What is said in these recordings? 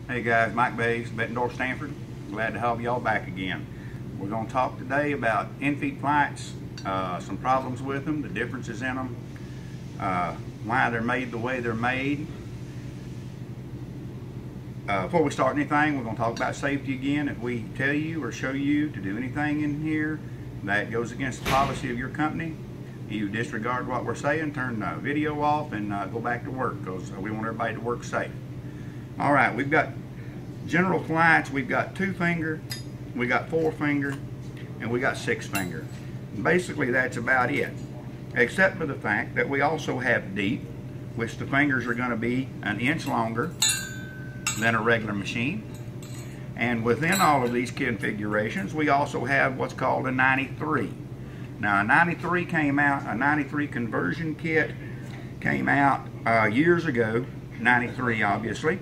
Hey guys, Mike Bays, Bettendorf, Stanford. Glad to have y'all back again. We're going to talk today about Infeed flights, some problems with them, the differences in them, why they're made the way they're made. Before we start anything, we're going to talk about safety again. If we tell you or show you to do anything in here that goes against the policy of your company, you disregard what we're saying, turn the video off, and go back to work, because we want everybody to work safe. All right, we've got general flights. We've got 2 finger, we got 4 finger, and we got 6 finger. Basically, that's about it, except for the fact that we also have deep, which the fingers are going to be an inch longer than a regular machine. And within all of these configurations, we also have what's called a 93. Now, a 93 came out, a 93 conversion kit came out years ago, 93 obviously,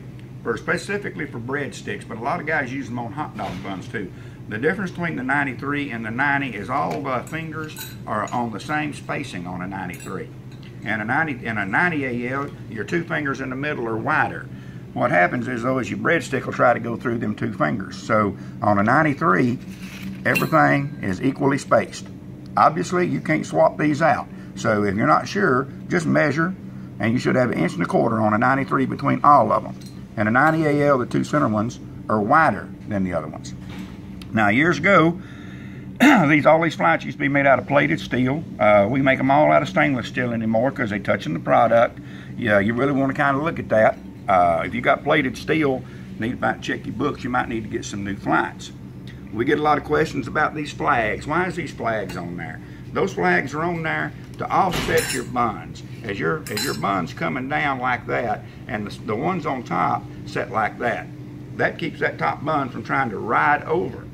specifically for breadsticks, but a lot of guys use them on hot dog buns too. The difference between the 93 and the 90 is all the fingers are on the same spacing on a 93. And a 90 AL, your 2 fingers in the middle are wider. What happens is, though, is your breadstick will try to go through them 2 fingers. So on a 93, everything is equally spaced. Obviously, you can't swap these out. So if you're not sure, just measure, and you should have 1.25 inches on a 93 between all of them. And a 90 AL, the 2 center ones, are wider than the other ones. Now, years ago, all these flights used to be made out of plated steel. We make them all out of stainless steel anymore because they're touching the product. Yeah, you really want to kind of look at that. If you got plated steel, you need to check your books. You might need to get some new flights. We get a lot of questions about these flags. Why is these flags on there? Those flags are on there to offset your buns. As your bun's coming down like that, and the ones on top set like that, that keeps that top bun from trying to ride over.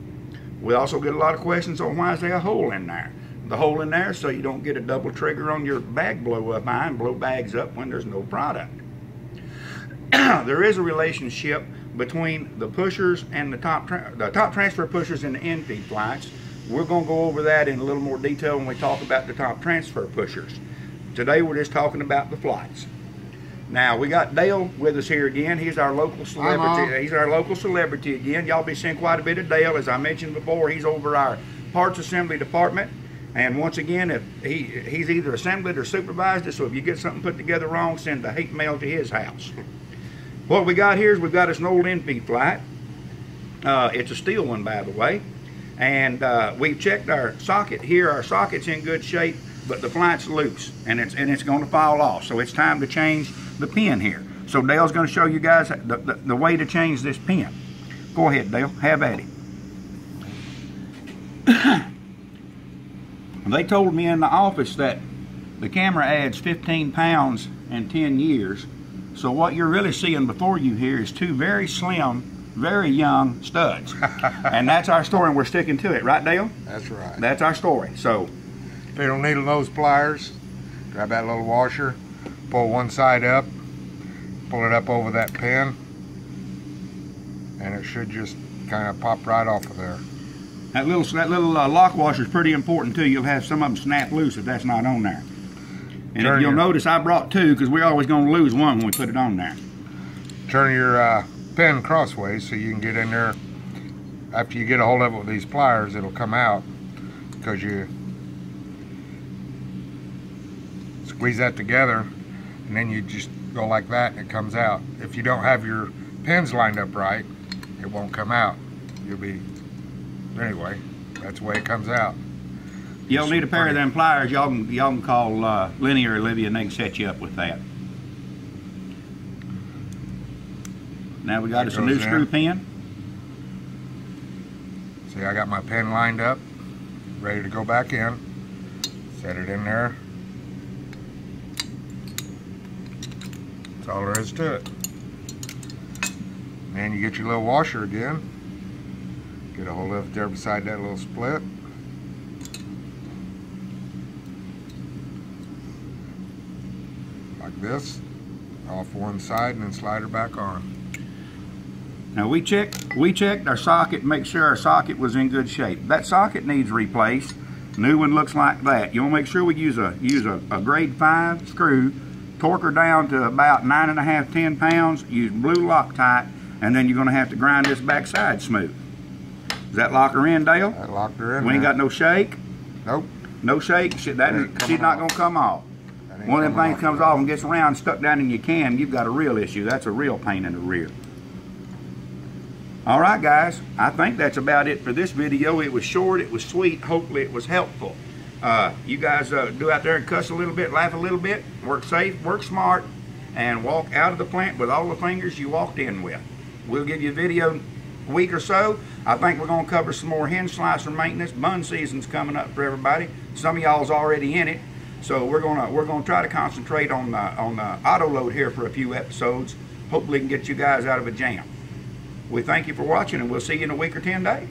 We also get a lot of questions on why is there a hole in there. The hole in there is so you don't get a double trigger on your bag blow up eye and blow bags up when there's no product. There is a relationship between the pushers and the top transfer pushers in the Infeed flights. We're going to go over that in a little more detail when we talk about the top transfer pushers. Today we're just talking about the flights. Now, we got Dale with us here again. He's our local celebrity. He's our local celebrity again. Y'all be seeing quite a bit of Dale. As I mentioned before, he's over our parts assembly department. And once again, if he's either assembled or supervised it, so if you get something put together wrong, send the hate mail to his house. What we got here is we've got us an old Infeed flight. It's a steel one, by the way. And we've checked our socket here. Our socket's in good shape, but the flight's loose, and it's going to fall off. So it's time to change the pin here. So Dale's going to show you guys the way to change this pin. Go ahead, Dale. Have at it. They told me in the office that the camera adds 15 pounds in 10 years. So what you're really seeing before you here is 2 very slim, very young studs. And that's our story, and we're sticking to it. Right, Dale? That's right. That's our story. So if you don't need those pliers, grab that little washer, pull one side up, pull it up over that pin, and it should just kind of pop right off of there. That little lock washer is pretty important too. You'll have some of them snap loose if that's not on there. And if you'll notice, I brought 2 because we're always going to lose one when we put it on there. Turn your pin crossways so you can get in there. After you get a hold of it with these pliers, it'll come out because you squeeze that together, and then you just go like that and it comes out. If you don't have your pins lined up right, it won't come out. Anyway, that's the way it comes out. You'll need a pair of them pliers. Y'all can call Lenny or Olivia, and they can set you up with that. Now we got us a new screw pin. See, I got my pin lined up, ready to go back in. Set it in there. That's all there is to it. And you get your little washer again. Get a hold of it there beside that little split. Like this, off one side, and then slide her back on. Now we checked our socket, make sure our socket was in good shape. That socket needs replaced. New one looks like that. You want to make sure we use a grade 5 screw, torque her down to about 9.5–10 pounds. Use blue Loctite, And then you're going to have to grind this backside smooth. Does that lock her in, Dale? That locked her in. We ain't got no shake? Nope. No shake? She's not going to come off. One of them things comes off and gets around stuck down in your cam, you've got a real issue. That's a real pain in the rear. All right, guys. I think that's about it for this video. It was short. It was sweet. Hopefully it was helpful. You guys do out there and cuss a little bit, laugh a little bit, work safe, work smart, and walk out of the plant with all the fingers you walked in with. We'll give you a video a week or so. I think we're going to cover some more hinge slicer maintenance. Bun season's coming up for everybody. Some of y'all's already in it, so we're gonna try to concentrate on the auto load here for a few episodes. Hopefully, we can get you guys out of a jam. We thank you for watching, and we'll see you in a week or 10 days.